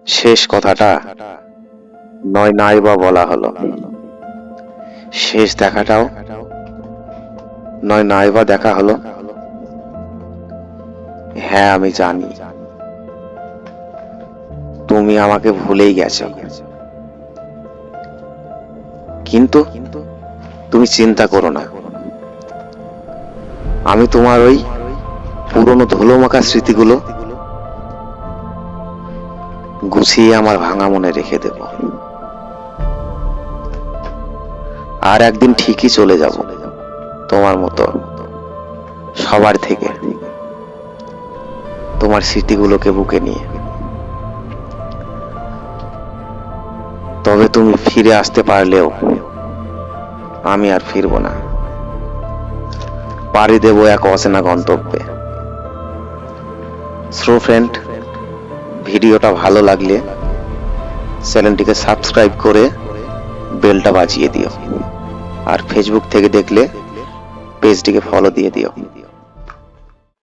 শেষ কথাটা নয় নাই বা বলা হলো, শেষ দেখাটাও নয় নাই বা দেখা হলো। হ্যাঁ আমি জানি তুমি আমাকে ভুলেই গেছো, কিন্তু তুমি চিন্তা করো না, আমি তোমার ওই পুরনো ধুলোমাখা স্মৃতিগুলো গুছিয়ে আমার ভাঙা মনে রেখে দেব। আর একদিন ঠিকই চলে যাব তোমার মতো সবার থেকে, তোমার স্মৃতিগুলোকে বুকে নিয়ে। তবে তুমি ফিরে আসতে পারলেও আমি আর ফিরবো না, পাড়ি দেব এক অচেনা গন্তব্যে। সো ফ্রেন্ড, ভিডিওটা ভালো লাগলে চ্যানেলটিকে সাবস্ক্রাইব করে বেলটা বাজিয়ে দিও, আর ফেসবুক থেকে দেখলে পেজটিকে ফলো দিয়ে দিও।